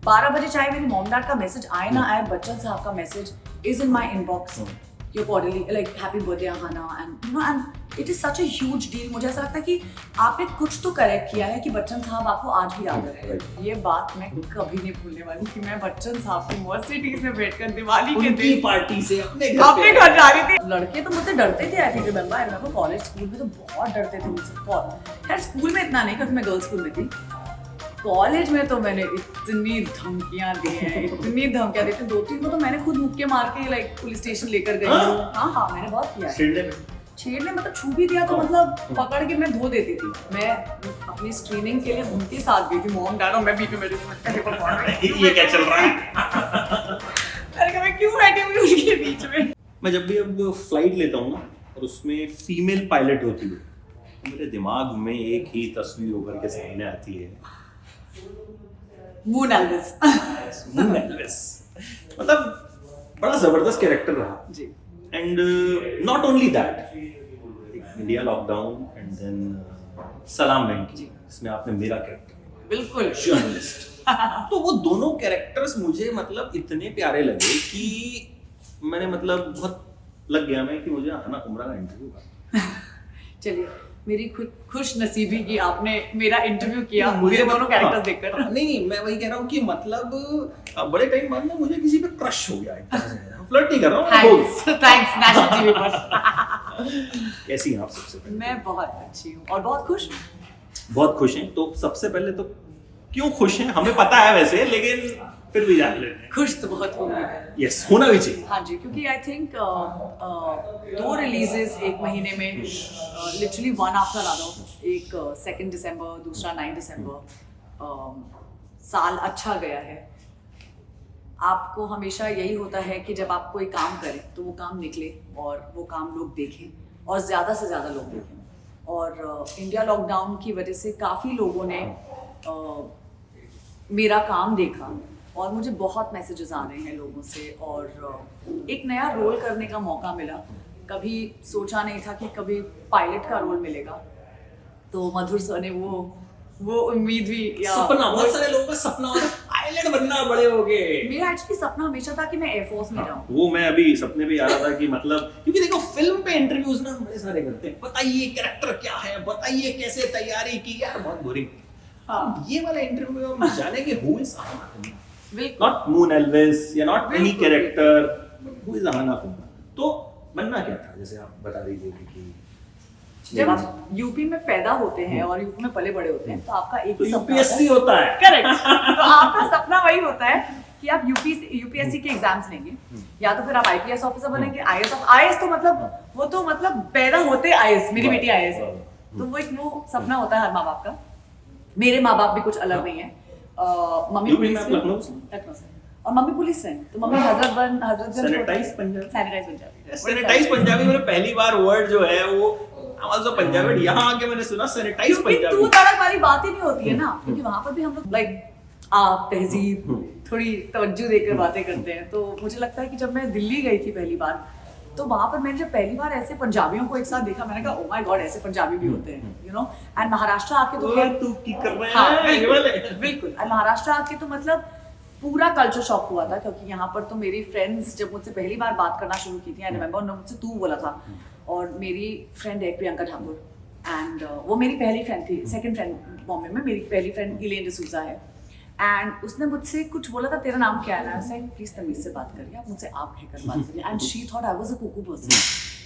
12 बजे चाहे मेरी मॉम डैड का मैसेज आए ना आए, बच्चन साहब का message is in my inbox, your quarterly like happy birthday Ahana, and you know and it is such a huge deal. मुझे ऐसा लगता है कि आपने कुछ तो करेक्ट किया है कि बच्चन साहब आपको आज भी याद रहे। ये बात मैं कभी नहीं भूलने वाली कि मैं बच्चन साहब की मर्सिडीज में बैठकर दिवाली के दिन पार्टी से अपने घर जा रही थी। लड़के तो मुझसे डरते थे, I think remember college school में तो बहुत डरते थे मुझसे। खैर स्कूल में इतना नहीं क्योंकि मैं गर्ल्स स्कूल में थी, कॉलेज में तो मैंने इतनी धमकियां दी हैं, इतनी धमकियां दी थी, 2-3 को तो मैंने खुद मुक्के मार के लाइक पुलिस स्टेशन लेकर गई हूँ। हाँ मैंने बहुत किया है। छेड़ने मतलब छू भी दिया तो मतलब पकड़ के मैं धो देती थी। मैं अपनी स्क्रीनिंग के लिए उनके साथ गई थी, मॉम डैड और मैं बीच में बैठी थी। ये क्या चल रहा है? अरे मैं क्यों बैठी हुई उनके बीच में? मैं जब भी अब फ्लाइट लेता हूँ ना और उसमें फीमेल पायलट होती है तो मेरे दिमाग में एक ही तस्वीर होकर के सामने आती है, मून एल्विस। Moon Elvis. मतलब बड़ा जबरदस्त कैरेक्टर रहा जी। And not only that, India lockdown and then Salaam Venky, इसमें आपने मेरा कैरेक्टर बिल्कुल जर्नलिस्ट। तो वो दोनों कैरेक्टर्स मुझे मतलब इतने प्यारे लगे कि मैंने मतलब बहुत लग गया मैं कि मुझे आना उमरा का इंटरव्यू। चलिए मेरी खुश नसीबी कि आपने मेरा इंटरव्यू किया मेरे दोनों कैरेक्टर्स देखकर। नहीं मैं वही कह रहा हूँ कि मतलब बड़े टाइम बाद में मुझे किसी पे क्रश हो गया है। फ्लर्ट नहीं कर रहा हूँ। थैंक्स नेशनल टीवी पर। कैसी हैं आप? सबसे पहले मैं बहुत अच्छी हूँ और बहुत खुश हूँ। बहुत खुश हैं। तो सबसे पहले तो क्यों खुश हैं हमें पता है वैसे, लेकिन फिर भी जान लेते हैं। खुश तो बहुत होंगी। यस, होना भी चाहिए। हाँ जी, क्योंकि आई थिंक 2 रिलीजेस एक महीने में, लिटरली वन आफ्टर अनदर, एक 2 दिसंबर, दूसरा 9 दिसंबर। साल अच्छा गया है। आपको हमेशा यही होता है कि जब आप कोई काम करें तो वो काम निकले और वो काम लोग देखें और ज़्यादा से ज़्यादा लोग देखें। और इंडिया लॉकडाउन की वजह से काफ़ी लोगों ने मेरा काम देखा और मुझे बहुत मैसेजेस आ रहे हैं लोगों से और एक नया रोल करने का मौका मिला। कभी सोचा नहीं था कि कभी पायलट का रोल मिलेगा, तो मधुर सर ने वो उम्मीद भी सपना, बहुत सारे लोगों का सपना होता है पायलट बनना बड़े हो गए। मेरा एक्चुअली सपना हमेशा था कि मैं एयरफोर्स में जाऊं। वो मैं अभी सपने पे आ रहा था कि मतलब क्योंकि देखो फिल्म पे इंटरव्यूज ना बड़े सारे करते हैं, बताइए कैरेक्टर क्या है, बताइए कैसे तैयारी की, यार बहुत बोरिंग। हाँ, ये वाला इंटरव्यू हम जानेंगे who is Ahana, not moon Elvis या not any character, who is Ahana. तो बनना क्या था, जैसे आप बता रही थी कि जब आप यूपी में पैदा होते हैं और यूपी में पले बड़े होते हैं तो आपका एक तो ही सपना यूपीएससी होता है। करेक्ट। तो आपका सपना वही होता है कि आप यूपीएससी के एग्जाम्स लेंगे या तो फिर आप आईपीएस ऑफिसर बनेंगे, आईएएस तो मतलब वो तो मतलब पैदा होते आईएएस, मेरी बेटी आईएएस है, तो वो सपना होता है हर माँ बाप का। मेरे माँ बाप भी कुछ अलग नहीं है। मम्मी पुलिस से, लखनऊ से, और मम्मी पुलिस से, तो मम्मी हजरतगंज सैनिटाइज पंजाबी। मैंने पहली बार वर्ड जो है वो आवाज पंजाबी यहाँ आके मैंने सुना सैनिटाइज पंजाबी। तू तड़क वाली बात ही नहीं होती है ना, क्योंकि वहां पर भी हम लोग लाइक आप तहजीब थोड़ी तवज्जो देकर बातें करते हैं। तो मुझे लगता है कि जब मैं दिल्ली गई थी पहली बार, तो वहां पर मैंने जब पहली बार ऐसे पंजाबियों को एक साथ देखा, मैंने कहा ओ माय गॉड, ऐसे पंजाबी भी होते हैं, यू नो। एंड महाराष्ट्र आके तो तू की कर रहे हैं। बिल्कुल। एंड महाराष्ट्र आके तो मतलब पूरा कल्चर शॉक हुआ था, क्योंकि यहाँ पर तो मेरी फ्रेंड्स जब मुझसे पहली बार बात करना शुरू की थी, आई रिमेंबर उन्होंने मुझसे तू बोला था। और मेरी फ्रेंड है प्रियंका ठाकुर, एंड वो मेरी पहली फ्रेंड थी, सेकंड फ्रेंड बॉम्बे में। मेरी पहली फ्रेंड इलेन डिसूजा है, एंड उसने मुझसे कुछ बोला था, तेरा नाम क्या है ना, उसने प्लीज तमीज से बात करिए, आप मुझसे आप कहकर बात करिए। And she thought I was a cuckoo person.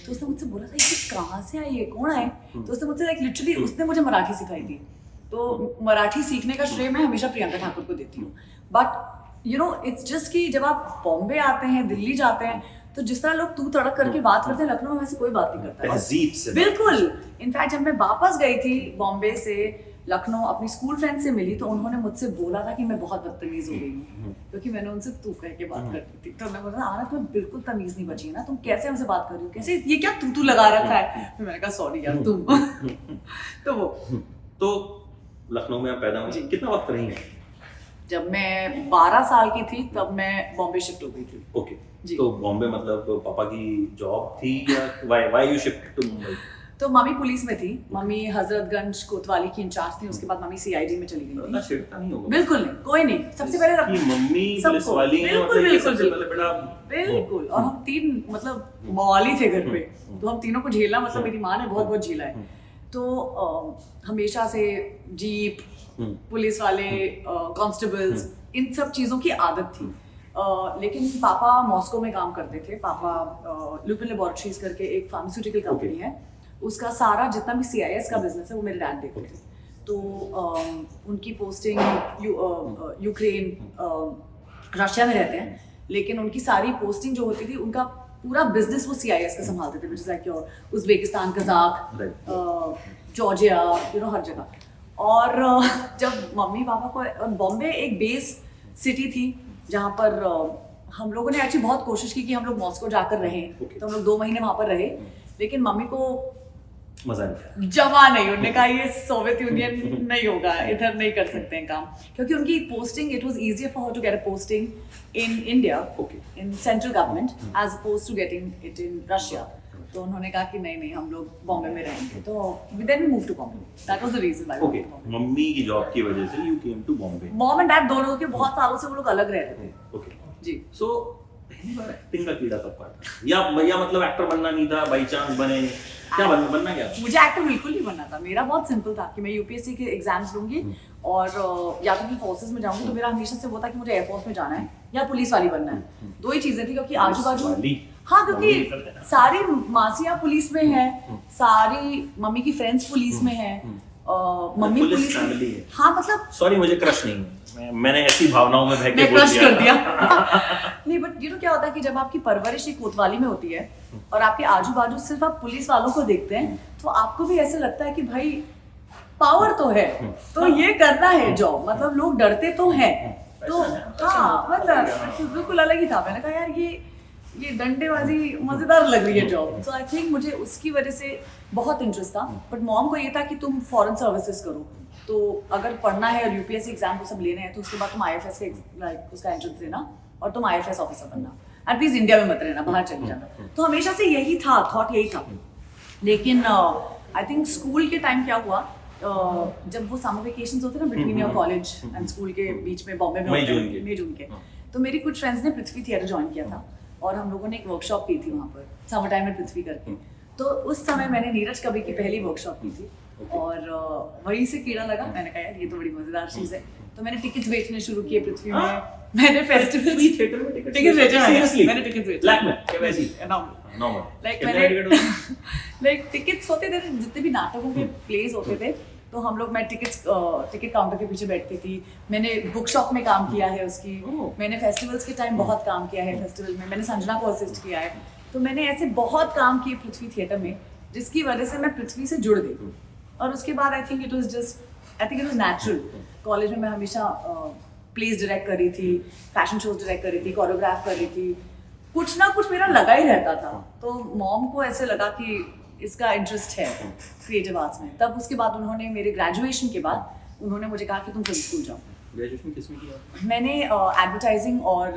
तो उसने मुझसे बोला था ये कहाँ से आई है, कौन है? तो उसने मुझसे लाइक लिटरली उसने मुझे मराठी सिखाई थी। तो मराठी सीखने का श्रेय मैं हमेशा प्रियंका ठाकुर को देती हूँ। But you know it's just कि जब आप बॉम्बे आते हैं, दिल्ली जाते हैं, तो जिस तरह लोग तू तड़क करके बात करते हैं, लखनऊ में वैसे कोई बात नहीं करता है। बिल्कुल। इनफैक्ट जब मैं वापस गई थी बॉम्बे से लखनऊ, अपनी स्कूल फ्रेंड से मिली, तो उन्होंने मुझसे बोला था कि मैं बहुत बदतमीज हो गई हूँ, क्योंकि मैंने उनसे तू कह के बात करती थी। तो मैं बोला आना, तुम्हें बिल्कुल तमीज नहीं बची ना, तुम कैसे हमसे बात कर रही हो, कैसे ये क्या तू लगा रखा है? फिर मैंने कहा सॉरी यार तुम। तो वो तो लखनऊ में आप पैदा हुई, कितना वक्त रही हैं? जब मैं 12 साल की थी तब मैं बॉम्बे शिफ्ट हो गई थी। ओके। तो बॉम्बे मतलब पापा की जॉब थी या why you shifted to Mumbai? तो मम्मी पुलिस में थी, मम्मी हजरतगंज कोतवाली की इंचार्ज थी, उसके बाद मम्मी सीआईडी में चली गई थी। छिड़ता नहीं होगा बिल्कुल नहीं, कोई नहीं, सबसे पहले कि मम्मी पुलिस सबको, वाली हैं, बिल्कुल, मतलब बिल्कुल, सबसे पहले बेटा बिल्कुल। और हम 3 मतलब मवाली थे घर पे, तो हम तीनों को झेलना, मतलब मेरी माँ ने बहुत बहुत झेला है। तो हमेशा से जीप, पुलिस वाले, कांस्टेबल्स, इन सब चीज़ों की आदत थी। लेकिन पापा मॉस्को में काम करते थे। पापा लुपिन लेबोरेटरीज करके एक फार्मास्यूटिकल कंपनी है, उसका सारा जितना भी CIS का बिजनेस है वो मेरे डैड देखते थे। तो उनकी पोस्टिंग यूक्रेन, रशिया में रहते हैं, लेकिन उनकी सारी पोस्टिंग जो होती थी, उनका पूरा बिजनेस वो CIS का संभालते थे, जैसे उज्बेकिस्तान, कजाक, जॉर्जिया, हर जगह। और जब मम्मी पापा को, बॉम्बे एक बेस सिटी थी जहाँ पर हम लोगों ने एक्चुअली बहुत कोशिश की कि हम लोग मॉस्को जाकर रहें, तो हम लोग 2 महीने वहाँ पर रहे, लेकिन मम्मी को मजा नहीं, जमा नहीं, उन्होंने कहा ये सोवियत यूनियन नहीं होगा, इधर नहीं कर सकते हैं काम, क्योंकि उनकी posting, it was easier for her to get a posting in India, in central government, as opposed to getting it in Russia. तो उन्होंने कहा कि नहीं हम लोग बॉम्बे में रहेंगे, तो then we move to Bombay, that was the reason why. Okay, mummy की जॉब की वजह से you came to Bombay. Mom and dad दोनों के बहुत सालों से वो लोग अलग रह रहे थे। ओके जी। सो पहली बार एक्टिंग का कीड़ा कब काटा, या मतलब एक्टर बनना नहीं था, बाय चांस बने, क्या बनना क्या था? मुझे एक्टर बिल्कुल नहीं बनना था, मेरा बहुत सिंपल था कि मैं यूपीएससी के एग्जाम्स लूंगी और या तो मैं फोर्सेस में जाऊंगी, तो मेरा हमेशा से वो था कि मुझे एयरफोर्स में जाना है या पुलिस वाली बनना है। 2 ही चीजें थी, क्योंकि आजू बाजू, हाँ, क्योंकि सारी मासियाँ पुलिस में है, सारी मम्मी की फ्रेंड्स पुलिस में है, मम्मी पुलिस फैमिली है। हाँ, मतलब सॉरी, मुझे क्रश नहीं है, मैंने ऐसी भावनाओं में बह के बोल क्रश कर दिया। दिया। नहीं, बट क्या होता है कि जब आपकी परवरिश एक कोतवाली में होती है और आपके आजू बाजू सिर्फ आप पुलिस वालों को देखते हैं, तो आपको भी ऐसे लगता है कि भाई पावर तो है, तो ये करना है जॉब, मतलब लोग डरते तो हैं, तो हाँ, मतलब बिल्कुल अलग ही था। मैंने कहा यार ये डंडेबाजी मजेदार लग रही है जॉब, तो आई थिंक मुझे उसकी वजह से बहुत इंटरेस्ट था। बट मॉम को ये था कि तुम फॉरेन सर्विसेज करो, तो अगर पढ़ना है और यूपीएससी एग्जाम को सब लेने हैं, तो उसके बाद तुम IFS का उसका एंट्रेंस देना और तुम IFS ऑफिसर बनना, एंड प्लीज इंडिया में मत रहना, बाहर चले जाना। तो हमेशा से यही था, थॉट यही था। लेकिन आई थिंक स्कूल के टाइम क्या हुआ, जब वो समर वेकेशंस होते ना between your college and school के बीच में, बॉम्बे में मई जून के, तो मेरी कुछ फ्रेंड्स ने पृथ्वी थिएटर ज्वाइन किया था और हम लोगों ने एक वर्कशॉप की थी वहाँ पर, समर टाइम में पृथ्वी करके। तो उस समय मैंने नीरज कवि की पहली वर्कशॉप की थी और वहीं से कीड़ा लगा। मैंने कहा यार ये तो बड़ी मजेदार चीज़ है, तो मैंने टिकट्स बेचने शुरू किए पृथ्वी में। मैंने फेस्टिवल थिएटर में टिकट्स बेचे, मैंने टिकट्स बेचे ब्लैक में, क्या वैसी नॉर्मल, लाइक मैंने लाइक टिकट्स होते थे जितने भी नाटकों के प्लेस होते थे, तो हम लोग, मैं टिकट काउंटर के पीछे बैठती थी। मैंने बुक शॉप में काम किया है उसकी, मैंने फेस्टिवल्स के टाइम बहुत काम किया है, फेस्टिवल में मैंने संजना को असिस्ट किया है, तो मैंने ऐसे बहुत काम किए पृथ्वी थिएटर में, जिसकी वजह से मैं पृथ्वी से जुड़ गई। और उसके बाद आई think it was natural. College में मैं हमेशा प्लेस डायरेक्ट कर रही थी, फैशन शोज डायरेक्ट कर रही थी, कोरियोग्राफ कर रही थी, कुछ ना कुछ मेरा लगा ही रहता था। तो मॉम को ऐसे लगा कि इसका इंटरेस्ट है क्रिएटिव आर्ट्स में। तब उसके बाद उन्होंने मेरे ग्रेजुएशन के बाद उन्होंने मुझे कहा कि तुम फिल्म स्कूल जाओ। ग्रेजुएशन किस में किया? मैंने एडवर्टाइजिंग और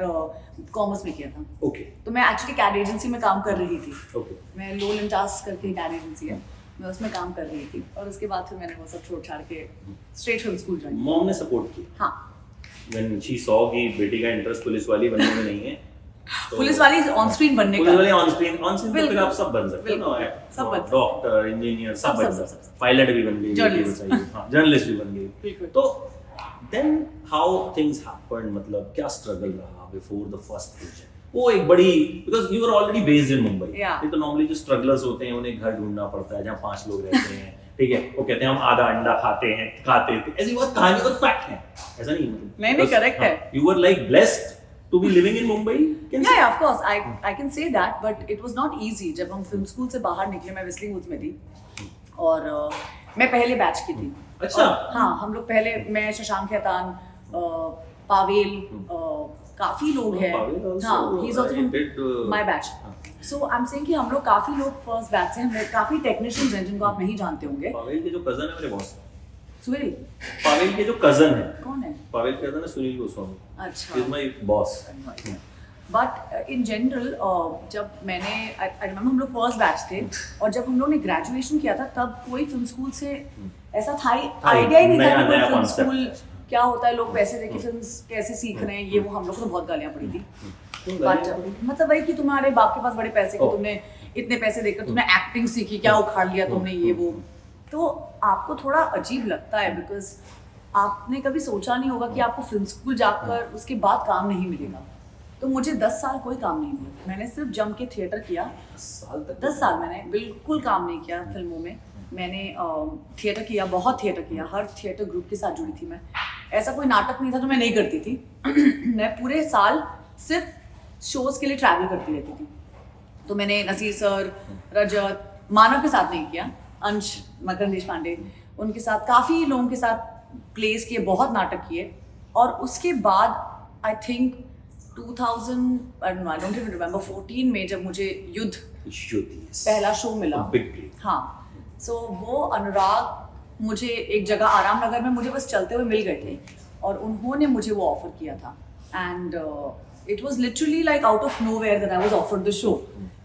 कॉमर्स में किया था। ओके। तो मैं एक्चुअली कैड एजेंसी में काम कर रही थी। ओके। मैं लोल टास्क करके कैड एजेंसी है, मैं उसमें काम कर रही थी, और उसके बाद फिर मैंने वो सब छोड़ छाड़ के straight film school join. Mom ने सपोर्ट की? हाँ। When she saw कि बेटी का इंटरेस्ट पुलिस वाली बनने में नहीं है, तो पुलिस वाली ऑन स्क्रीन बनने का, पुलिस वाली ऑन स्क्रीन तो फिर आप सब बन सकते हो ना, सब बन सकते, डॉक्टर, इंजीनियर, सब बन सकते, पायलट भी बन गई, जर्नलिस्ट भी बन गई। तो देन हाउ थिंग्स हैपेंड, मतलब क्या स्ट्रगल रहा बिफोर द फर्स्ट प्रोजेक्ट? वो एक बड़ी, because you are already based in Mumbai, तो नॉर्मली जो स्ट्रगलर्स होते हैं उन्हें घर ढूंढना पड़ता है जहाँ 5 लोग रहते हैं, ठीक है, वो कहते हैं हम आधा अंडा खाते थे, ऐसी बहुत कहानी और फैक्ट है, ऐसा नहीं मतलब नहीं करेक्ट है। You were like blessed to be living in Mumbai? Yeah, of course, I can say that, but it was not easy. जब हम फिल्म स्कूल से बाहर निकले, मैं विस्लिंग वुड्स में थी और मैं पहले बैच की थी। अच्छा। हाँ, हम लोग पहले, मैं, शशांक खेतान, पावेल, काफी लोग हैं। हाँ, he is also from my batch. So I'm saying कि हम लोग काफी लोग फर्स्ट बैच से, हम काफी टेक्नीशियंस हैं जिनको आप नहीं जानते होंगे। पावेल के जो कजन है मेरे बॉस, सुनील, पावेल के जो कजन है, कौन है? पावेल के कजन है सुनील गोस्वामी। अच्छा, He is my boss. But in general जब मैंने आई रिमेम्बर हम लोग फर्स्ट बैच थे और जब हम लोग ने ग्रेजुएशन किया था तब कोई फिल्म स्कूल से ऐसा था आइडिया ही नहीं था कि कोई फिल्म स्कूल क्या होता है, लोग पैसे देके फिल्म कैसे सीख रहे हैं, ये वो हम लोग को तो बहुत गालियाँ पड़ी थी। बट मतलब वही कि तुम्हारे बाप के पास बड़े पैसे कि तुमने इतने पैसे देकर तुमने एक्टिंग सीखी, क्या उखाड़ लिया तुमने ये वो, तो आपको थोड़ा अजीब लगता है बिकॉज आपने कभी सोचा नहीं होगा कि आपको फिल्म स्कूल जाकर उसके बाद काम नहीं मिलेगा। तो मुझे 10 साल कोई काम नहीं मिला, मैंने सिर्फ जम के थिएटर किया। 10 साल मैंने बिल्कुल काम नहीं किया फिल्मों में। मैंने थिएटर किया, बहुत थिएटर किया, हर थिएटर ग्रुप के साथ जुड़ी थी मैं। ऐसा कोई नाटक नहीं था जो मैं नहीं करती थी। मैं पूरे साल सिर्फ शोज के लिए ट्रैवल करती रहती थी। तो मैंने नसीर सर, रजत, मानव के साथ नहीं किया, अंश, मकरंद देशपांडे, उनके साथ काफ़ी लोगों के साथ प्लेस किए, बहुत नाटक किए। और उसके बाद आई थिंक 2014 में जब मुझे युद्ध पहला शो मिला, हाँ, सो वो अनुराग मुझे एक जगह आराम नगर में मुझे बस चलते हुए मिल गए थे और उन्होंने मुझे वो ऑफर किया था। And it was literally like out of nowhere that I was offered the show,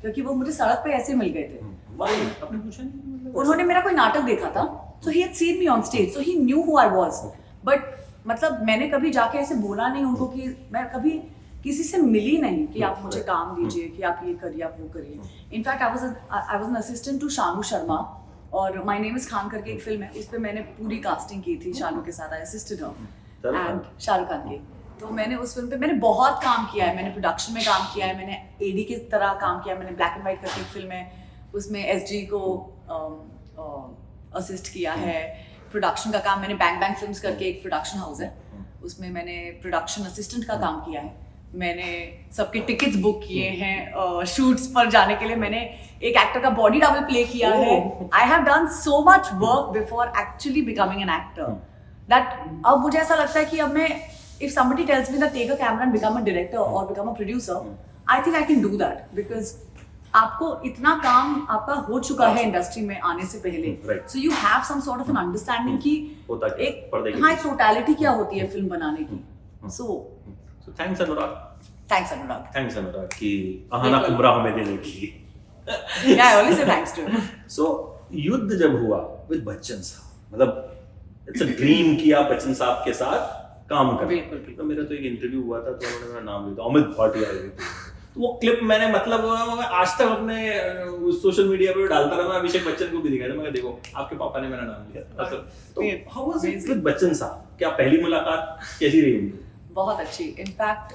क्योंकि वो मुझे सड़क पे ऐसे मिल गए थे। आपने पूछा नहीं? उन्होंने मेरा कोई नाटक देखा था, so he had seen me on stage, so he knew who I was. But मतलब मैंने कभी जाके ऐसे बोला नहीं उनको कि मैं कभी किसी से मिली नहीं कि आप मुझे काम दीजिए, कि आप ये करिए, आप वो करिए। In fact I was an assistant to Shanu Sharma और माय नेम इज खान करके एक फिल्म है, उस पर मैंने पूरी कास्टिंग की थी शानू के साथ, आई assisted her and Shahrukh Khan की। तो मैंने उस फिल्म पे मैंने बहुत काम किया है, मैंने प्रोडक्शन में काम किया है, मैंने एडी की तरह काम किया है, मैंने ब्लैक एंड व्हाइट करके एक फिल्म है उसमें एसजी को असिस्ट किया है। प्रोडक्शन का काम मैंने बैंग बैंग फिल्म्स करके एक प्रोडक्शन हाउस है, उसमें मैंने प्रोडक्शन असिस्टेंट का काम किया है। मैंने सबके टिकट्स बुक किए हैं शूट्स पर जाने के लिए। मैंने एक एक्टर का बॉडी डबल प्ले किया है। आई have done so much work before actually becoming an actor that अब मुझे ऐसा लगता है कि अब मैं if somebody tells me that take a camera and become a director or become a producer, I think I can do that because आपको इतना काम आपका हो चुका है इंडस्ट्री में आने से पहले, so you have some sort of an understanding कि एक टोटलिटी क्या होती है फिल्म बनाने की। So thanks अनुराग कि आहाना कुमरा हमें देने के लिए। Yeah, I always say thanks to him. So युद्ध जब हुआ with बच्चन साहब, मतलब it's a dream कि आप बच्चन साहब के साथ काम कर। बिल्कुल। तो मेरा तो एक इंटरव्यू हुआ था तो उन्होंने मेरा नाम लिया था, अमित भाटिया। तो वो क्लिप मैंने मतलब आज तक अपने सोशल मीडिया पे डालता रहा, मैं अभिषेक बच्चन को भी दिखाया था, मैं देखो आपके पापा ने मेरा नाम लिया था। तो how was it with Bachchan साहब? क्या पहली मुलाकात कैसी रही उनकी? बहुत अच्छी। इनफैक्ट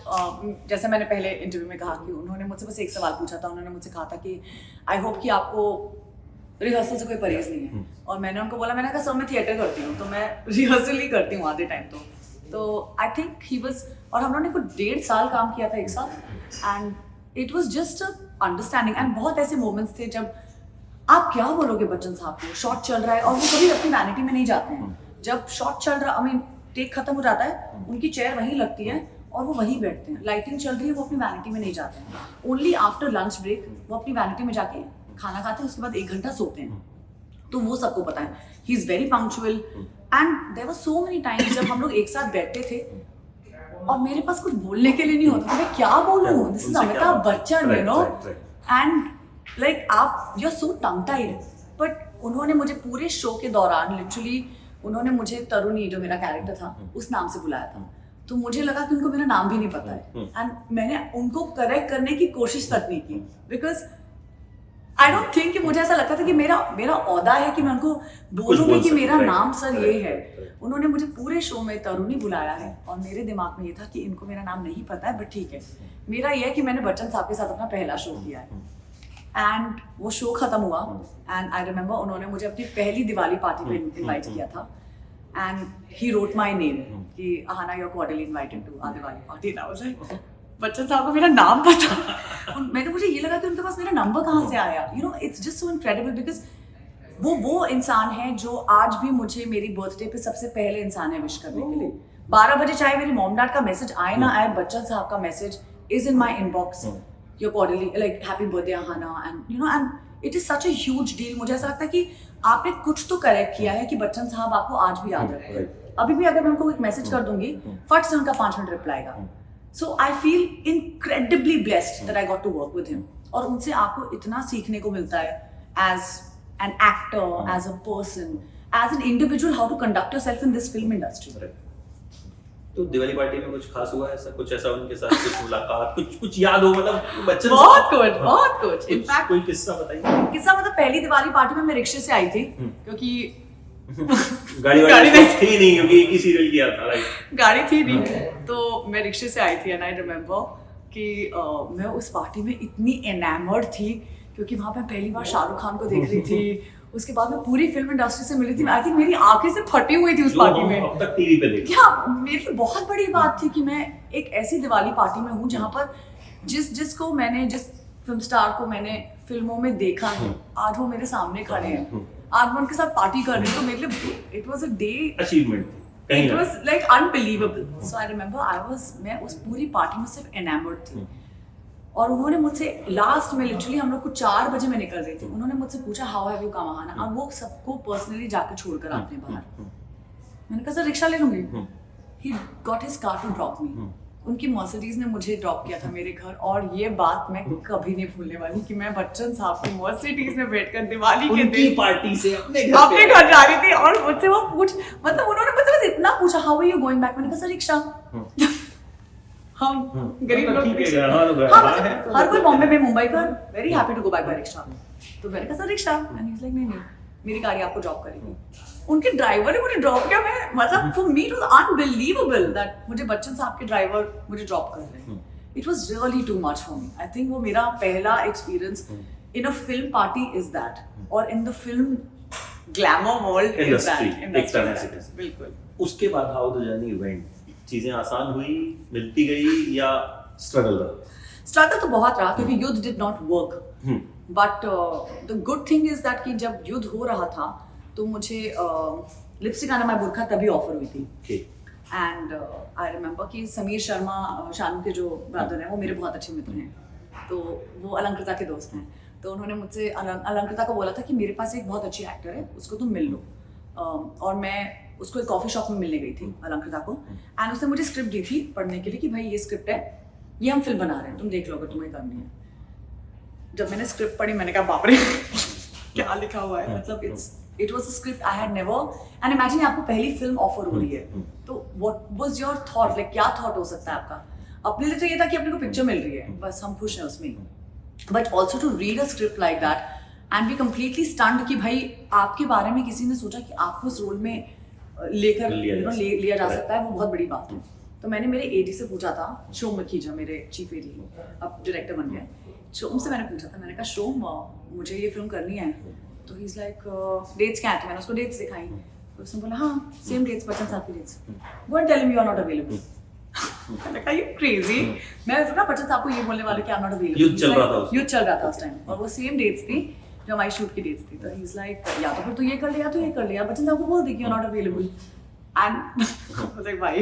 जैसे मैंने पहले इंटरव्यू में कहा कि उन्होंने मुझसे बस एक सवाल पूछा था। उन्होंने मुझसे कहा था कि आई होप कि आपको रिहर्सल से कोई परहेज नहीं है। और मैंने उनको बोला, मैंने कहा सर मैं थिएटर करती हूँ तो मैं रिहर्सल ही करती हूँ आधे टाइम। तो आई थिंक ही वाज, और हम लोगों ने कुछ 1.5 साल काम किया था एक साथ and it was just understanding. And बहुत ऐसे मोमेंट्स थे जब आप क्या बोलोगे बच्चन साहब को, शॉट चल रहा है और वो कभी अपनी वैनिटी में नहीं जाते हैं। जब शॉट चल रहा, आई मीन टेक खत्म हो जाता है, उनकी चेयर वहीं लगती है और वो वहीं बैठते हैं। लाइटिंग चल रही है, वो अपनी वैनिटी में नहीं जाते हैं। ओनली आफ्टर लंच ब्रेक वो अपनी वैनिटी में जाके खाना खाते हैं, उसके बाद 1 घंटा सोते हैं। तो वो सबको पता है। He is very punctual and there were so many times जब हम लोग एक साथ बैठते थे और मेरे पास कुछ बोलने के लिए नहीं होता, मैं क्या बोलूं, this is Amitabh Bachchan, you know, and like आप you are so tongue tied. But उन्होंने मुझे पूरे शो के दौरान लिटरली उन्होंने मुझे तरुणी, जो मेरा कैरेक्टर था, उस नाम से बुलाया था। तो मुझे लगा कि उनको मेरा नाम भी नहीं पता है एंड मैंने उनको करेक्ट करने की कोशिश तक नहीं की बिकॉज आई डोंट थिंक कि मुझे ऐसा लगता था कि मेरा औदा है कि मैं उनको बोलूंगी कि मेरा नाम सर ये है। उन्होंने मुझे पूरे शो में तरुणी बुलाया है और मेरे दिमाग में ये था कि इनको मेरा नाम नहीं पता है, बट ठीक है। मेरा ये है कि मैंने बच्चन साहब के साथ अपना पहला शो किया है एंड वो शो खत्म हुआ एंड आई रिमेम्बर उन्होंने मुझे अपनी पहली दिवाली पार्टी पे इनवाइट किया था and he wrote my name कि Aahana you are cordially invited to our Diwali party. And I was like Bachchan sahab को मेरा नाम पता। मैंने मुझे ये लगा कि उनके पास मेरा नंबर कहाँ से आया, you know, it's just so incredible because वो इंसान है जो आज भी मुझे मेरी बर्थडे पे सबसे पहले इंसान है विश करने के लिए। 12 बजे चाहे मेरी मॉम डैड का मैसेज आए ना आए, बच्चन साहब का message is in my inbox, your cordially like happy birthday Aahana, and you know, and it is such a huge deal. मुझे ऐसा लगता है कि आपने कुछ तो करेक्ट किया है कि बच्चन साहब आपको आज भी याद रखते हैं। अभी भी अगर मैं उनको एक मैसेज कर दूंगी, फट से उनका 5 मिनट रिप्लाई आएगा। So I feel incredibly blessed that I got to work with him. और उनसे आपको इतना सीखने को मिलता है as an actor, as a person, as an individual, how to conduct yourself in this film industry. तो दिवाली पार्टी में कुछ खास हुआ ऐसा, कुछ ऐसा उनके साथ कुछ मुलाकात, कुछ याद हो, मतलब बच्चन बहुत कुछ. इनफैक्ट कोई किस्सा बताइए. किस्सा मतलब पहली दिवाली पार्टी में मैं रिक्शे से आई थी, क्योंकि गाड़ी थी नहीं, क्योंकि एक ही सीरियल किया था, राइट. गाड़ी थी नहीं, तो मैं रिक्शे से आई थी. एंड आई रिमेम्बर कि मैं उस पार्टी में इतनी एनामर्ड थी, क्योंकि वहाँ पे पहली बार शाहरुख खान को देख रही थी. उसके बाद मैं पूरी फिल्म इंडस्ट्री से मिली थी. आई थिंक मेरी आंखें से फटी हुई थी उस पार्टी में. अब तक टीवी पे देखी. क्या मेरे लिए बहुत बड़ी बात थी कि मैं एक ऐसी दिवाली पार्टी में हूँ जहाँ पर जिसको मैंने, जिस फिल्म स्टार को मैंने फिल्मों में देखा है, आज वो मेरे सामने खड़े हैं. आज मैं उनके साथ पार्टी कर रही हूँ, तो मेरे लिए it was a day, achievement. It was like unbelievable. So I remember मैं उस पूरी पार्टी में सिर्फ एनामर्ड थी. और उन्होंने मुझसे लास्ट में लिटरली हम लोग को 4 बजे में निकल रही थी, उन्होंने मुझसे पूछा how have you come Aahana. और वो सबको पर्सनली जाकर छोड़कर आते हैं बाहर. मैंने कहा सर रिक्शा ले लूंगी. He got his car to drop me. उनकी मर्सिडीज ने मुझे ड्रॉप किया था मेरे घर. और ये बात मैं कभी नहीं भूलने वाली कि मैं बच्चन साहब की मर्सिडीज में बैठकर दिवाली के दिन पार्टी से अपने घर जा रही थी. और मुझसे वो मतलब उन्होंने मुझसे बस इतना पूछा how are you going back. मैंने कहा सर रिक्शा. हम गरीब लोग हर कोई बॉम्बे में, मुंबई का very happy to go back by rickshaw. तो मैंने कहा sir rickshaw. And he is like नहीं मेरी गाड़ी आपको ड्रॉप करेगी. उनके ड्राइवर ने मुझे ड्रॉप किया. मैं मतलब for me it was unbelievable that मुझे बच्चन साहब के ड्राइवर मुझे ड्रॉप कर रहे हैं. It was really too much for me. I think वो मेरा पहला experience in a film party is that, और in the film glamour world is that. बिल्कुल. उसके बाद हाउ द जर्नी वेंट. चीजें आसान हुई, मिलती गई, या स्ट्रगल रहा? स्ट्रगल तो बहुत रहा, क्योंकि युद्ध did not work. But the good thing is that कि जब युद्ध हो रहा था तो मुझे लिपस्टिक आना माय बुरखा तभी ऑफर हुई थी. एंड आई रिमेम्बर कि समीर शर्मा, शानू के जो ब्रदर हैं, वो मेरे बहुत अच्छे मित्र हैं. तो वो अलंकृता के दोस्त हैं. तो उन्होंने मुझसे अलंकृता को बोला था कि मेरे पास एक बहुत अच्छी एक्टर है, उसको तुम मिल लो. और मैं उसको एक कॉफी शॉप में मिलने गई थी, अलंकृता को. एंड उसने मुझे स्क्रिप्ट दी थी पढ़ने के लिए कि भाई ये स्क्रिप्ट है, ये हम फिल्म बना रहे हैं, तुम देख लो अगर तुम्हें करनी है. जब मैंने स्क्रिप्ट पढ़ी मैंने कहा बाप रे क्या लिखा हुआ है. मतलब it was a script I had never. And imagine आपको पहली फिल्म ऑफर हो रही है, तो what was your thought, like क्या थॉट हो सकता है आपका? अपने लिए तो ये था कि अपने को पिक्चर मिल रही है, बस हम खुश हैं उसमें. But also to read a script like that and be completely stunned कि भाई आपके बारे में किसी ने सोचा कि आपको इस रोल में लेकर लिया जा सकता है, वो बहुत बड़ी बात है. तो मैंने मेरे एडी से पूछा था, शोम मखीजा मेरे चीफ एडी, अब डायरेक्टर बन गए. शोम से मैंने पूछा था, मैंने कहा शोम मुझे ये फिल्म करनी है. तो ही इज लाइक डेट्स क्या है. तो मैंने उसको डेट्स दिखाई. तो उसने बोला हाँ सेम डेट्स, बच्चन साहब की dates. Go and tell him you are not available. मैंने कहा यू क्रेजी. मैं ना बच्चन साहब को ये बोलने वाले कि आई एम नॉट अवेलेबल. युद्ध चल रहा था उस टाइम, और वो सेम डेट्स थी जो हमारी शूट की डेट्स थी. तो ही इज लाइक या तो फिर तू ये कर ले या तो ये कर ले, या बच्चन साहब को बोल दे कि you are not available. And भाई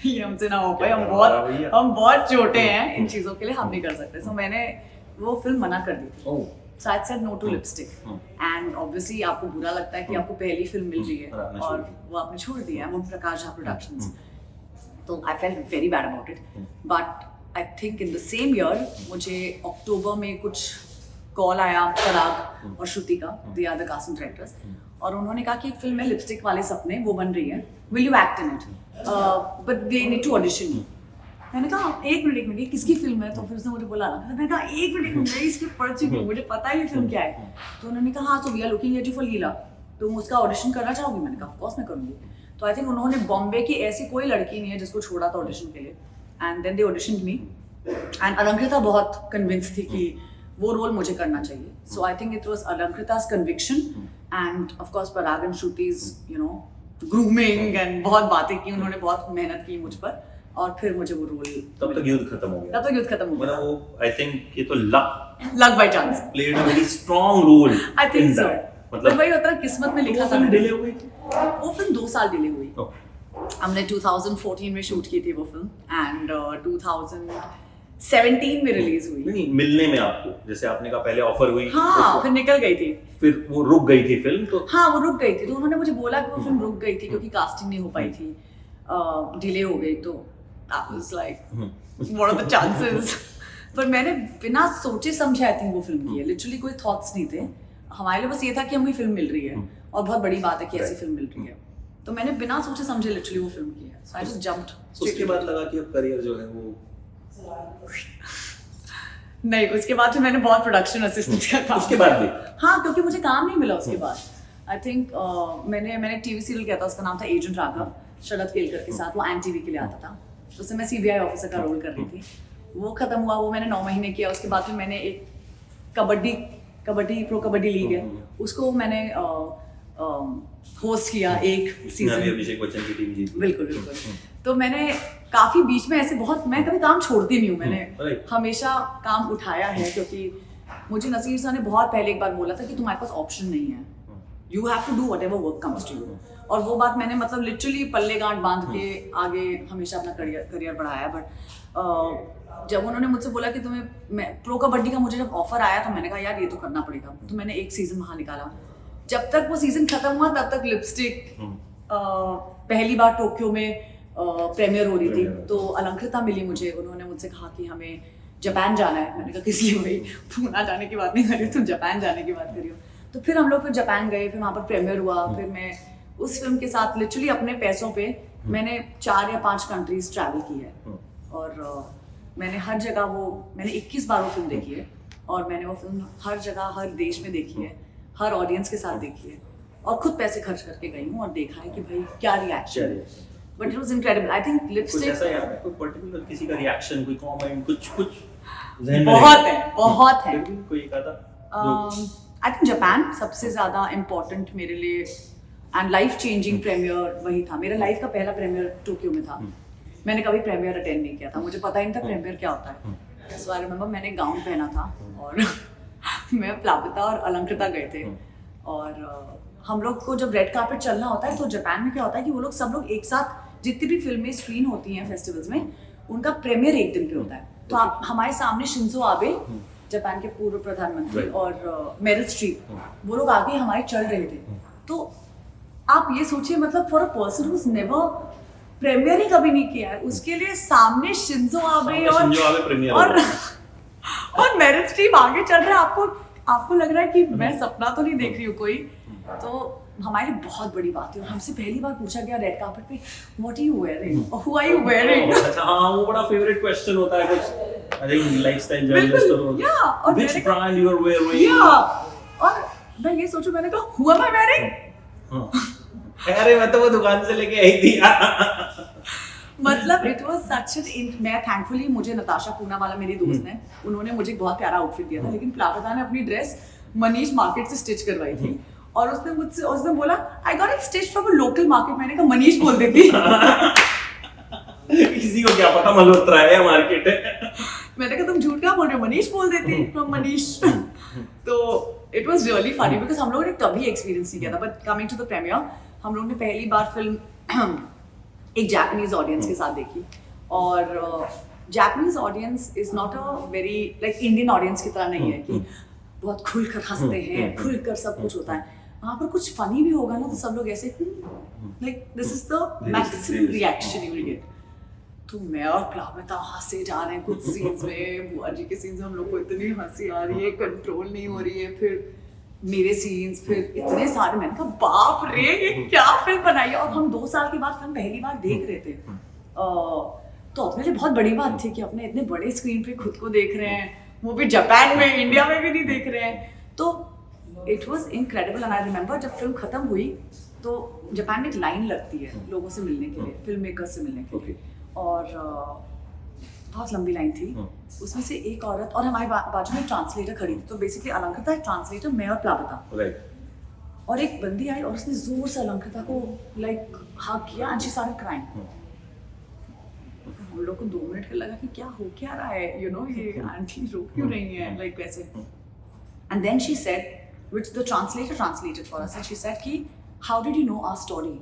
ये हमसे ना हो पाए, हम बहुत छोटे हैं इन चीजों के लिए, हम नहीं कर सकते. सो मैंने वो फिल्म मना कर दी थी. So I said no to lipstick. And obviously आपको बुरा लगता है कि आपको पहली फिल्म मिल रही है और वो आपने छोड़ दिया है, वो प्रकाश झा प्रोडक्शंस. तो I felt very bad about it. But I think in the same year मुझे अक्टूबर में कुछ कॉल आया पराग और श्रुति का, they are the casting directors, और उन्होंने कहा कि एक फिल्म है लिपस्टिक वाले सपने, वो बन रही है, will you act in it? But they need to audition you. मैंने कहा एक मिनट ये किसकी फिल्म है? तो फिर उसने मुझे बोला, मैंने कहा एक मिनट मैं इसकी पढ़ चुकी हूँ, मुझे पता है ये फिल्म क्या है. तो उन्होंने कहा हाँ, so we are looking at you for लीला, तुम उसका ऑडिशन करना चाहोगी? मैंने कहा ऑफ कोर्स मैं करूँगी. तो आई थिंक उन्होंने बॉम्बे की ऐसी कोई लड़की नहीं है जिसको छोड़ा था ऑडिशन के लिए. And then they auditioned me. And Alankrita बहुत कन्विंस थी कि वो रोल मुझे करना चाहिए. So I think it was अलंकृता's conviction and of course Parag and श्रुति's ग्रूमिंग एंड बहुत बातें की उन्होंने, बहुत मेहनत की मुझ पर, और फिर मुझे वो रोल. तब तक युद्ध खत्म हो गया. मतलब वो आई थिंक ये तो luck by chance played a very strong role. I think so. मतलब वही होता है, किस्मत में लिखा था. डिले हो गई वो फिल्म 2 साल डिले हुई. हमने 2014 में शूट की थी वो फिल्म एंड 2017 में रिलीज हुई. नहीं मिलने में आपको, जैसे आपने कहा पहले ऑफर हुई, हाँ फिर निकल गई थी, फिर वो रुक गई थी फिल्म. तो हाँ वो रुक गई थी. तो उन्होंने मुझे बोला कि वो फिल्म रुक गई थी क्योंकि कास्टिंग नहीं हो पाई थी, डिले हो गई. तो that was like what are the chances. पर मैंने बिना सोचे समझे आई थिंक वो फिल्म की है, लिटरली कोई थॉट्स नहीं थे हमारे लिए, बस ये था कि हमें फिल्म मिल रही है और बहुत बड़ी बात है कि ऐसी फिल्म मिल रही है, तो मैंने बिना सोचे समझे लिटरली वो फिल्म की है, so I just jumped. उसके बाद लगा कि अब करियर जो है वो नहीं, उसके बाद फिर मैंने बहुत प्रोडक्शन असिस्टेंट का काम उसके बाद भी हाँ, क्योंकि मुझे काम नहीं मिला उसके बाद. आई थिंक मैंने टीवी सीरियल किया था, उसका नाम था एजेंट राघव, शरद केलकर के साथ, वो एन टीवी के लिए आता था, उससे मैं सीबीआई ऑफिसर का रोल कर रही थी. वो खत्म हुआ, वो मैंने 9 महीने किया. उसके बाद फिर मैंने एक कबड्डी प्रो कबड्डी लीग है, उसको मैंने होस्ट किया एक सीजन. अभिषेक बच्चन की टीम जीती. बिल्कुल. तो मैंने काफी बीच में ऐसे बहुत, मैं कभी काम छोड़ती नहीं हूँ, मैंने हमेशा काम उठाया है, क्योंकि मुझे नसीर सर ने बहुत पहले एक बार बोला था कि तुम्हारे पास ऑप्शन नहीं है, you have to do whatever work comes to you. और वो बात मैंने मतलब लिटरली पल्ले गांठ बांध के आगे हमेशा अपना करियर बढ़ाया. बट जब उन्होंने मुझसे बोला कि तुम्हें प्रो कबड्डी का मुझे जब ऑफर आया, तो मैंने कहा यार ये तो करना पड़ेगा. तो मैंने एक सीजन वहाँ निकाला. जब तक वो सीजन खत्म हुआ तब तक लिपस्टिक पहली बार टोक्यो में प्रीमियर हो रही थी, तो अलंकृता मिली मुझे. उन्होंने मुझसे कहा कि हमें जापान जाना है. मैंने कहा किस लिए भाई, पूना जाने की बात नहीं कर रही हो, तुम जापान जाने की बात कर रही हो. तो फिर हम लोग फिर जापान गए, फिर वहाँ पर प्रीमियर हुआ. फिर मैं उस फिल्म के साथ लिटरली अपने पैसों पे मैंने 4 या 5 कंट्रीज ट्रैवल की है. और मैंने हर जगह मैंने 21 बार वो फिल्म देखी है, और मैंने वो फिल्म हर जगह हर देश में देखी है, हर ऑडियंस के साथ देखी है, और खुद पैसे खर्च करके गई हूँ और देखा है कि भाई क्या रिएक्शन है. But it was incredible. I think lipstick ऐसा याद है कोई पर्टिकुलर किसी का रिएक्शन, कोई कमेंट, कुछ बहुत है. कोई एक आधा. आई थिंक जापान सबसे ज्यादा इम्पोर्टेंट मेरे लिए एंड लाइफ चेंजिंग प्रीमियर वही था. मेरा लाइफ का पहला प्रीमियर टोक्यो में था. मैंने कभी प्रीमियर अटेंड नहीं किया था, मुझे पता ही नहीं था प्रीमियर क्या होता है. सो आई रिमेंबर मैंने गाउन पहना था और मैं प्लापिता और अलंकृता गए थे. और हम लोग को जब रेड कार्पेट चलना होता है, तो जापान में क्या होता है कि वो लोग सब लोग एक साथ, जितनी भी फिल्में स्क्रीन होती हैं फेस्टिवल्स में, उनका प्रीमियर एक दिन पे होता है. तो आप हमारे सामने शिंजो आबे, जापान के पूर्व प्रधानमंत्री, और मेरिल स्ट्रीप, वो लोग आगे हमारे चल रहे थे. तो आप ये सोचिए, मतलब for a person who never premiere ही कभी नहीं किया है, उसके लिए सामने शिंजो आबे और मेरिल स्ट्रीप आगे चल रहा है, आपको लग रहा है कि मैं सपना तो नहीं देख रही हूँ कोई. तो हमारे लिए बहुत बड़ी बात है. और हमसे पहली बार पूछा गया रेड कार्पेट पे, what are you wearing, who are you wearing. अच्छा, हाँ, वो बड़ा फेवरेट क्वेश्चन होता है कुछ. आई थिंक लाइफस्टाइल जर्नलिस्ट और which brand you are wearing. और मैं ये सोचूं, मैंने कहा हु एम आई वेयरिंग. अरे मैं तो वो दुकान से लेके आई थी. मतलब इट वाज सच एन, मैं थैंकफुली, मुझे नताशा पूना वाला मेरी दोस्त है, उन्होंने मुझे बहुत प्यारा आउटफिट दिया था. लेकिन प्लापिता ने अपनी ड्रेस मनीष मार्केट से स्टिच करवाई थी, और उसने बोला I got it stitch from a local market. मैंने कहा मनीष बोल देती. किसी को क्या पता मल्होत्रा है या मार्केट है. मैंने कहा तुम झूठ क्या बोल रहे हो, मनीष बोल देती फ्रॉम मनीष. तो it was really funny because हम लोगों ने कभी एक्सपीरियंस नहीं किया था. But coming to the premiere, हम लोग ने पहली बार फिल्म एक जापानीज ऑडियंस के साथ देखी. और Japanese audience is not a very like Indian audience की तरह नहीं है कि बहुत खुलकर हंसते हैं, खुलकर सब कुछ होता है. वहाँ पर कुछ फनी भी होगा ना, तो सब लोग ऐसे like this is the maximum reaction you will get. तो मैं और प्लापिता हंसे जा रहे हैं कुछ सीन्स में, बुआ जी के सीन्स में हम लोग को इतनी हंसी आ रही है, कंट्रोल नहीं हो रही है. फिर मेरे सीन्स, फिर इतने सारे, मैंने कहा बाप रे ये क्या फिल्म बनाई है. और हम 2 साल के बाद फिल्म पहली बार देख रहे थे, तो अपने लिए बहुत बड़ी बात थी कि अपने इतने बड़े स्क्रीन पे खुद को देख रहे हैं, वो भी जापान में, इंडिया में भी नहीं देख रहे हैं. तो it was incredible. And I remember जब फिल्म खत्म हुई, तो जापान में एक लाइन लगती है लोगों से मिलने के लिए, फिल्म मेकर्स से मिलने के लिए. और बहुत लंबी लाइन थी. उसमें से एक औरत, और हमारे बाजू में ट्रांसलेटर खड़ी थी. तो बेसिकली अलंकृता एक ट्रांसलेटर, मैं और प्लापिता. और एक बंदी आई और उसने जोर से अलंकृता को लाइक हग किया एंड शी स्टार्टेड क्राइंग. हम लोग को 2 मिनट का लगा कि क्या हो क्या रहा है, यू नो, ये आंटी रो क्यों रही है, लाइक वैसे. And then she said, which the translator translated for us, and she said कि how did you know our story.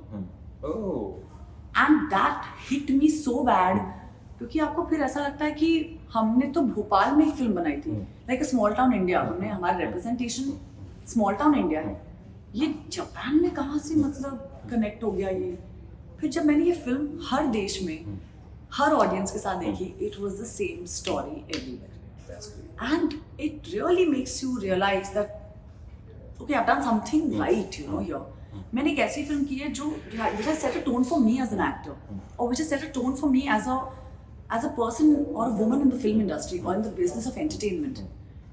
And that hit me so bad, क्योंकि आपको फिर ऐसा लगता है कि हमने तो भोपाल में एक फिल्म बनाई थी, like a small town India. हमने, हमारा रिप्रेजेंटेशन स्मॉल टाउन इंडिया है. ये जापान में कहाँ से मतलब कनेक्ट हो गया ये. फिर जब मैंने ये फिल्म हर देश में हर ऑडियंस के साथ देखी, it was the same story everywhere and it really makes you realise that okay I have done something right, you know here. मैंने एक ऐसी फिल्म की है जो which has set a tone for me as an actor or which has set a tone for me as a person or a woman in the film industry or in the business of entertainment,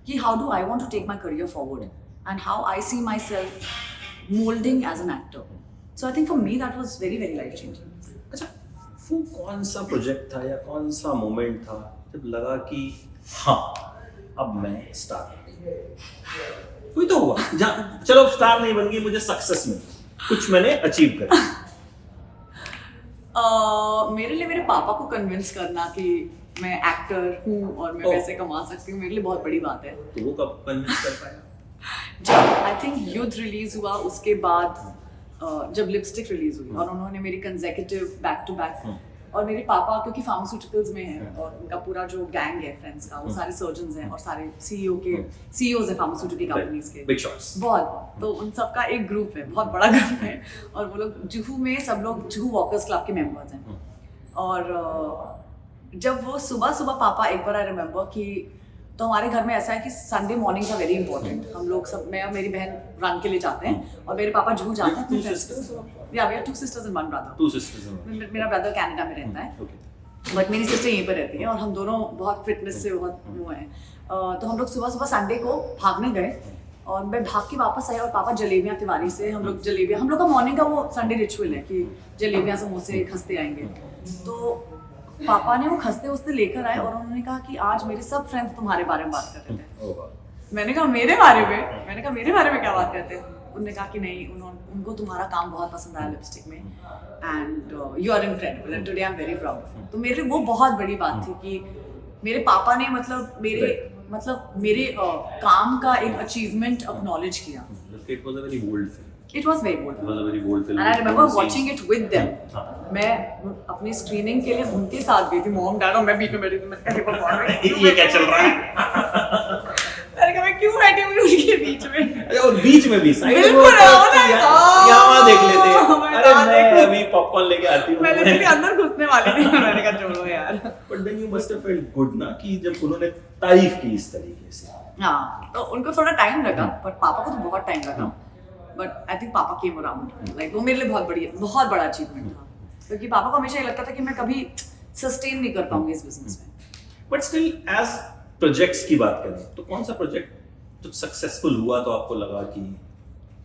कि how do I want to take my career forward and how I see myself molding as an actor. So I think for me that was very very life changing. अच्छा, वो कौन सा project था या कौन सा moment था जब लगा कि हाँ अब मैं स्टार कोई तो हुआ चलो स्टार नहीं बन गई, मुझे सक्सेस मिली, कुछ मैंने अचीव कर मेरे लिए मेरे पापा को कन्विंस करना कि मैं एक्टर हूँ और मैं पैसे कमा सकती हूँ, मेरे लिए बहुत बड़ी बात है। तो वो कब कन्विंस कर पाया? जब आई थिंक युद्ध रिलीज हुआ उसके बाद जब लिपस्टिक रिलीज हुई और उन्होंने मेरी कंसेक्यूटिव बैक टू बैक, और मेरे पापा क्योंकि फार्मास्यूटिकल्स में हैं और उनका पूरा जो गैंग है फ्रेंड्स का, वो सारे सर्जन्स हैं और सारे सीईओज हैं फार्मास्यूटिकल कंपनीज के, बिग शॉट्स, बहुत। तो उन सबका एक ग्रुप है, बहुत बड़ा ग्रुप है, और वो लोग जुहू में सब लोग जुहू वॉकर्स क्लब के मेंबर्स हैं। और जब वो सुबह सुबह पापा, एक बार आई रिमेम्बर कि तो हमारे घर में ऐसा है कि Sunday mornings are very important, हम लोग सब, मैं और मेरी बहन रन के लिए जाते हैं और मेरे पापा जुहू जाते हैं अपने फ्रेंड्स के साथ। Yeah we are 2 sisters and 1 brother। 2 sisters। मेरा ब्रदर कनाडा में रहता है, बट मेरी सिस्टर यहीं पर रहती है और हम दोनों बहुत फिटनेस से बहुत वो हैं। तो हम लोग सुबह सुबह संडे को भागने गए और मैं भाग के वापस आई और पापा जलेबियाँ तिवारी से, हम लोग का मॉर्निंग का वो संडे रिचुअल है कि जलेबियाँ समोसे खस्ते आएंगे। तो पापा ने वो खस्ते उससे लेकर आए और उन्होंने कहा कि आज मेरे सब फ्रेंड्स तुम्हारे बारे में बात कर रहे थे। मैंने कहा मेरे बारे में क्या बात करते हैं? उन्होंने कहा कि नहीं, उनको तुम्हारा काम बहुत पसंद आया लिपस्टिक में and you are incredible and today I am very proud. तो मेरे लिए वो बहुत बड़ी बात थी कि मेरे पापा ने मेरे काम का एक अचीवमेंट एक्नॉलेज किया। It was a very bold film. It was very bold. It was a very bold film. And I remember watching it with them. मैं अपनी स्क्रीनिंग के लिए उनके साथ गई थी, मॉम डैड और मैं बीच में बैठी थी। मैं ये क्या चल रहा है? मैंने कहा मैं क्यों बैठी हुई उनके बीच में? अरे और बीच में भी साइड में बिल्कुल यहाँ देख लेते हैं। अरे मैं अभी पॉपकॉर्न लेके आती हूँ। मैं लिटरली अंदर घुसने वाली थी, मैंने कहा छोड़ो यार। But then you must have felt good ना कि जब उन्होंने तारीफ की इस तरीके से। हाँ, तो उनको थोड़ा टाइम लगा, पर पापा को तो बहुत टाइम लगा। बट आई थिंक पापा केम अराउंड, लाइक वो मेरे लिए बहुत बड़ा अचीवमेंट था, क्योंकि पापा को हमेशा ये लगता था कि मैं कभी सस्टेन नहीं कर पाऊंगी इस बिजनेस में। बट स्टिल एज प्रोजेक्ट्स की बात करें तो कौन सा प्रोजेक्ट जब सक्सेसफुल हुआ तो आपको लगा कि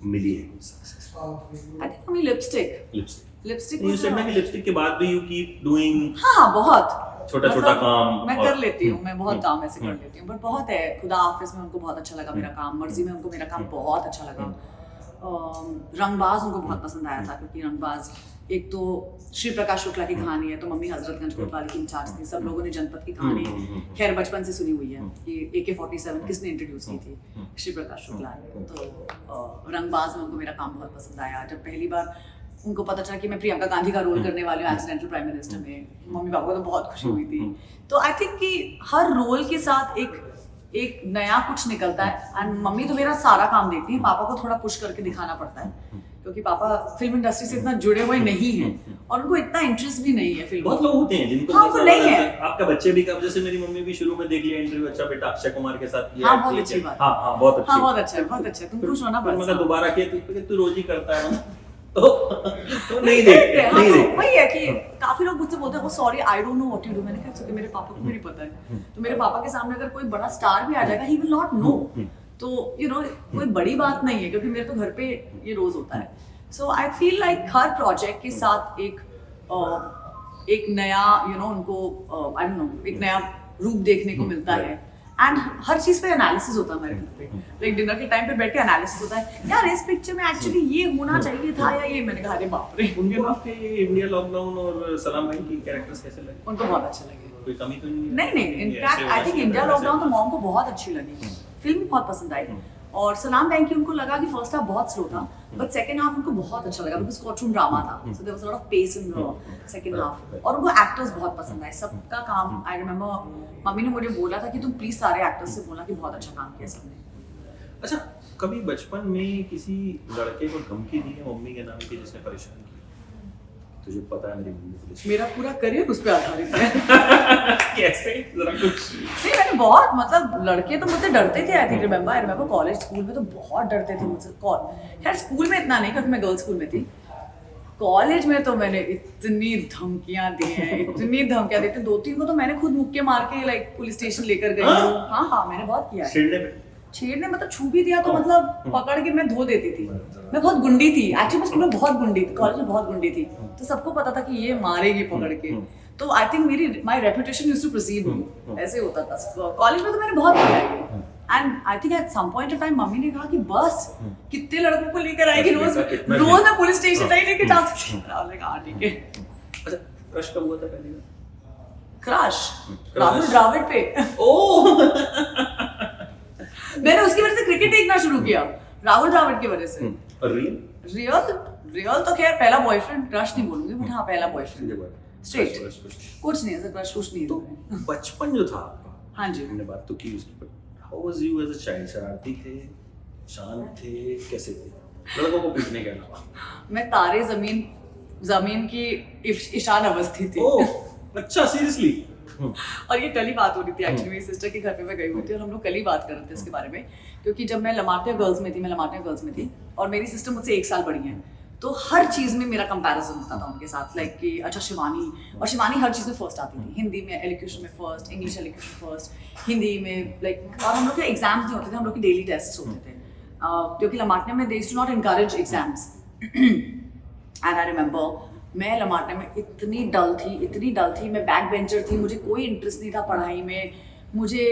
मिली है कुछ success? I think for me lipstick you said ना कि लिपस्टिक के बाद भी यू कीप डूइंग हाँ बहुत छोटा काम मैं कर लेती हूँ, मैं बहुत काम ऐसे कर लेती हूँ, बट बहुत है। खुदा हाफिज में उनको बहुत अच्छा लगा मेरा काम, मर्जी में उनको मेरा काम बहुत अच्छा लगा। रंगबाज उनको बहुत पसंद आया था, क्योंकि रंगबाज एक तो श्री प्रकाश शुक्ला की कहानी है, तो मम्मी हजरतगंज कोतवाली की इंचार्ज थी, सब लोगों ने जनपद की कहानी खैर बचपन से सुनी हुई है कि AK-47 किसने इंट्रोड्यूस की थी, श्री प्रकाश शुक्ला ने। तो रंगबाज में उनको मेरा काम बहुत पसंद आया। जब पहली बार उनको पता चला कि मैं प्रियंका गांधी का रोल करने वाली हूँ एक्सीडेंटल प्राइम मिनिस्टर में, मम्मी पापा को तो बहुत खुशी हुई थी। तो आई थिंक कि हर रोल के साथ एक नया कुछ निकलता है, एंड मम्मी तो मेरा सारा काम देखती है, पापा को थोड़ा पुश करके दिखाना पड़ता है, क्योंकि पापा फिल्म इंडस्ट्री से इतना जुड़े हुए नहीं हैं और उनको इतना इंटरेस्ट भी नहीं है फिल्म। बहुत लोग होते हैं जिनको हाँ, वो नहीं है। आपका बच्चे भी कब, जैसे मेरी मम्मी भी शुरू में देख लिया इंटरव्यू, अच्छा बेटा अक्षय कुमार के साथ किया। हाँ, बहुत अच्छी बात। हाँ, बहुत अच्छा है। तुम खुश होना बस। मतलब दोबारा किया तू रोज ही करता है ना, तो नहीं देखते। वही है कि काफी लोग मुझसे बोलते हैं वो sorry I don't know what you do. मैंने कहा कि मेरे पापा को भी नहीं पता है, तो मेरे पापा के सामने अगर कोई बड़ा स्टार भी आ जाएगा ही विल नॉट नो। तो यू नो कोई बड़ी बात नहीं है, क्योंकि मेरे तो घर पे ये रोज होता है। सो आई फील लाइक हर प्रोजेक्ट के साथ एक नया उनको आई डोंट नो एक नया रूप देखने को मिलता है, एंड हर चीज पे एनालिसिस होता है हमारे घर पे। लाइक डिनर के टाइम पे बैठ के एनालिसिस होता है, यार इस पिक्चर में एक्चुअली ये होना चाहिए था या ये। मैंने कहा अरे बाप रे। उनको आपके इंडिया लॉकडाउन और सलाम भाई की कैरेक्टर्स कैसे लगे? उनको बहुत अच्छे लगे। कोई कमी तो नहीं in fact I think India lockdown तो मॉम को बहुत अच्छी लगी, फिल्म भी बहुत पसंद आई। और सलाम बैंक की उनको लगा कि फर्स्ट हाफ बहुत स्लो था, बट सेकंड हाफ उनको बहुत अच्छा लगा, बिकॉज़ कोर्टरूम ड्रामा था, so there was a lot of pace in the second half. और उनको एक्टर्स बहुत पसंद आए, सबका काम। आई रिमेंबर मम्मी ने मुझे बोला था कि तुम प्लीज सारे एक्टर्स से बोलना कि बहुत अच्छा काम किया सबने। अच्छा, कभी बचपन में किसी लड़के को धमकी दी है मम्मी के नाम की जिसने परेशान किया? तुझे पता है मेरी मम्मी पुलिस मेरा पूरा करियर उस पे आधारित है। कैसे जरा कुछ नहीं, मैंने बहुत मतलब लड़के तो मुझसे डरते थे। आई रिमेम्बर कॉलेज स्कूल में तो बहुत डरते थे मुझसे। खैर स्कूल में इतना नहीं क्योंकि मैं गर्ल्स स्कूल में थी। कॉलेज में तो मैंने इतनी धमकियां दी हैं, इतनी धमकियां दी थी। 2-3 को तो मैंने खुद मुक्के मार के लाइक पुलिस स्टेशन लेकर गई हूँ। हाँ मैंने बहुत किया है। छेड़ने मतलब छू भी दिया तो मतलब पकड़ के मैं धो देती थी। मैं बहुत गुंडी थी एक्चुअली। मैं स्कूल में बहुत गुंडी थी, कॉलेज में बहुत गुंडी थी, तो सबको पता था कि ये मारेगी पकड़ के। तो आई थिंक मेरी my reputation used to proceed, ऐसे होता था। कॉलेज में तो मैंने बहुत किया है। And I think at some point of time mummy ने कहा कि बस कितने लड़कों को लेकर आएगी, रोज मैं पुलिस स्टेशन नहीं लेके जा सकती। हाँ ठीक है। अच्छा, क्रश कब हुआ था पहली बार? क्रश राहुल द्रविड़ पे। ओह मैंने उसकी वजह से क्रिकेट देखना शुरू किया, राहुल द्रविड़ की वजह से। और रियल तो खैर पहला बॉयफ्रेंड, क्रश नहीं बोलूंगी बट हाँ पहला बॉयफ्रेंड स्ट्रेट। कुछ नहीं ऐसा क्रश कुछ नहीं तो है। बचपन जो था आपका, हाँ जी, हमने बात तो की उसकी, but how was you as a child? शरारती थे, शांत थे, कैसे थे लड़कों को पीटने के अलावा? मैं तारे जमीन की ईशान अवस्थी थी। ओह अच्छा, सीरियसली? और ये कल ही बात हो रही थी एक्चुअली, मेरी सिस्टर के घर पे मैं गई हुई थी और हम लोग कल ही बात कर रहे थे इसके बारे में। क्योंकि जब मैं लमाटिया गर्ल्स में थी और मेरी सिस्टर मुझसे 1 साल बड़ी है, तो हर चीज़ में मेरा कंपैरिजन होता था उनके साथ। लाइक कि अच्छा शिवानी हर चीज़ में फर्स्ट आती थी। हिंदी में एलोक्यूशन में first, English elocution first, Hindi में लाइक। और हम लोग के एग्जाम्स नहीं होते थे, हम लोग के डेली टेस्ट होते थे क्योंकि लमाटने में they used to not encourage exams. And I remember मैं लमाटने में इतनी डल थी, मैं बैक बेंचर थी, मुझे कोई इंटरेस्ट नहीं था पढ़ाई में, मुझे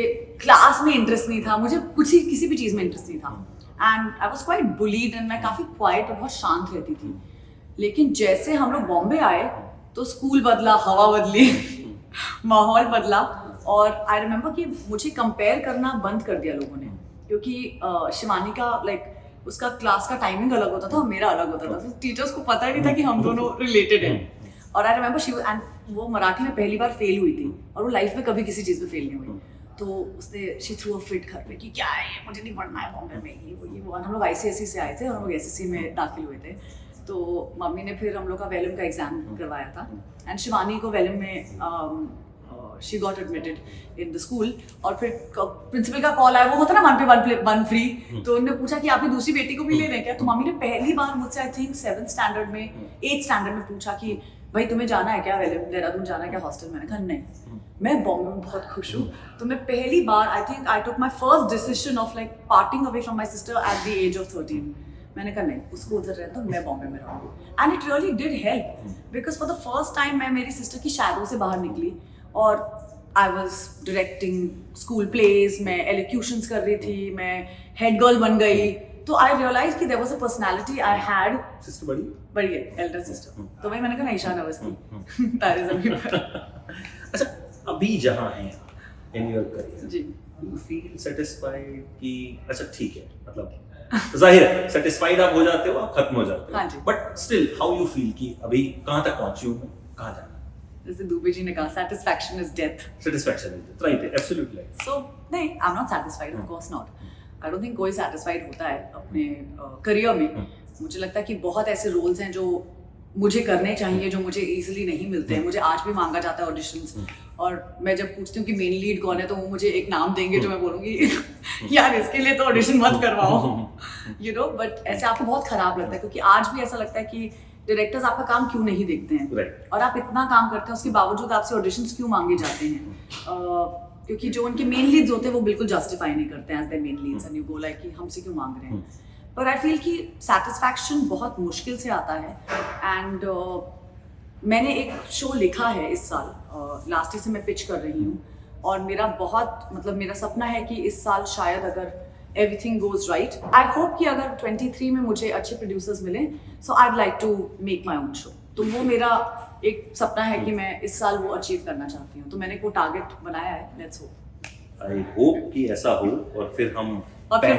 क्लास में इंटरेस्ट नहीं था, मुझे किसी भी चीज़ में इंटरेस्ट नहीं था। And I was quite bullied and मैं काफ़ी क्वाइट और बहुत शांत रहती थी। लेकिन जैसे हम लोग बॉम्बे आए तो स्कूल बदला, हवा बदली, माहौल बदला। और आई रिमेंबर कि मुझे कंपेयर करना बंद कर दिया लोगों ने, क्योंकि शिवानी का लाइक उसका क्लास का टाइमिंग अलग होता था और मेरा अलग होता था, तो टीचर्स को पता ही नहीं था कि हम दोनों रिलेटेड हैं। और आई रिमेंबर एंड वो मराठी में पहली बार फेल हुई थी और वो लाइफ में कभी किसी चीज़ में फेल नहीं हुई। तो उसने शी थ्रू अ फिट घर पे कि क्या है ये, मुझे नहीं पढ़ना है बॉम्बे में, ये वो। हम लोग ICSE से आए थे और हम लोग SSC में दाखिल हुए थे। तो मम्मी ने फिर हम लोग का वेलम का एग्जाम करवाया था एंड शिवानी को वेलम में she got admitted in the school. और फिर प्रिंसिपल का कॉल आया, वो होता ना 1 पे 1 फ्री। तो उन्होंने पूछा कि आपकी दूसरी बेटी को भी ले रहे हैं क्या? तो मम्मी ने पहली बार मुझसे आई थिंक 7th स्टैंडर्ड में 8th स्टैंडर्ड में पूछा कि भाई तुम्हें जाना है क्या वेलम, देहरादून जाना है क्या हॉस्टल? मैंने कहा नहीं, मैं बॉम्बे में बहुत खुश हूँ। तो मैं पहली बार I think I took my first decision of like parting away from my sister at the age of 13। मैंने कहा नहीं, उसको उधर रहता हूँ, मैं बॉम्बे में रहूँगी। And it really did help because for the first time मैं मेरी सिस्टर की शैडो से बाहर निकली और I was directing school plays, मैं एलोक्यूशंस कर रही थी, मैं हेड गर्ल बन गई। तो आई रियलाइज कि there was a personality I had. Sister बड़ी है, एल्डर सिस्टर। तो वही मैंने कहा ईशान अवस्थी तारे जमीन पर। अच्छा, अभी जहाँ हैं इन योर करियर जी, यू फील सेटिस्फाइड कि अच्छा ठीक है, मतलब जाहिर है सेटिस्फाइड आप हो जाते हो, आप खत्म हो जाते हो। हाँ जी। But still how you feel कि अभी कहाँ तक पहुंची हूँ, कहाँ जाना? जैसे दुबे जी ने कहा satisfaction is death. Satisfaction is right, absolutely right. So नहीं, I'm not satisfied, of course not. I don't think कोई satisfied होता है अपने करियर में। मुझे लगता है कि बहुत ऐसे रोल्स हैं जो मुझे करने चाहिए जो मुझे इजीली नहीं मिलते हैं। मुझे आज भी मांगा जाता है ऑडिशंस और मैं जब पूछती हूँ कि मेन लीड कौन है तो वो मुझे एक नाम देंगे जो मैं बोलूँगी यार इसके लिए तो ऑडिशन मत करवाओ, यू नो। बट ऐसे आपको बहुत खराब लगता है क्योंकि आज भी ऐसा लगता है कि डायरेक्टर्स आपका काम क्यों नहीं देखते हैं, right. और आप इतना काम करते हैं उसके बावजूद आपसे ऑडिशंस क्यों मांगे जाते हैं? क्योंकि जो उनके मेन लीड्स होते हैं वो बिल्कुल जस्टिफाई नहीं करते हैं as their main leads and you go like कि हमसे क्यों मांग रहे हैं। पर आई फील कि सेटिस्फैक्शन बहुत मुश्किल से आता है। एंड मैंने एक शो लिखा है इस साल, लास्ट ईयर से मैं पिच कर रही हूँ और मेरा बहुत मतलब मेरा सपना है कि इस साल शायद अगर everything goes right, I hope कि अगर 23 में मुझे अच्छे प्रोड्यूसर्स मिले, so I would like to make my own show. तो वो मेरा एक सपना है कि मैं इस साल वो अचीव करना चाहती हूँ। तो मैंने वो टारगेट बनाया है, लेट्स होप। आई होप कि ऐसा हो और फिर हम अपने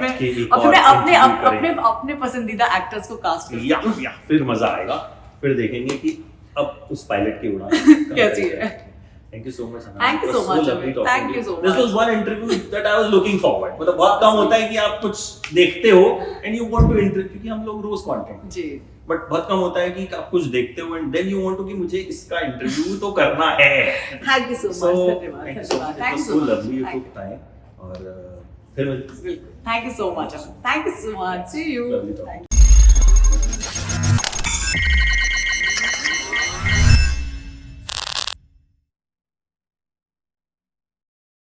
पसंदीदा एक्टर्स को कास्ट करें या फिर मजा आएगा, फिर देखेंगे कि अब उस पायलट की उड़ान कैसी है। Thank you so much. Thank you so much. Thank you so much. This was one interview that I was looking forward. मतलब बहुत कम होता है कि आप कुछ देखते हो and you want to interview, क्योंकि हम लोग रोज content जी बट बहुत कम होता है कि आप कुछ देखते हो and then you want to कि मुझे इसका इंटरव्यू तो करना है। Thank you so So, much, धन्यवाद thank you so much. Thank It you was so so much, lovely you took time और फिर बिल्कुल thank you so much, thank you so much, see you. Lovely talking.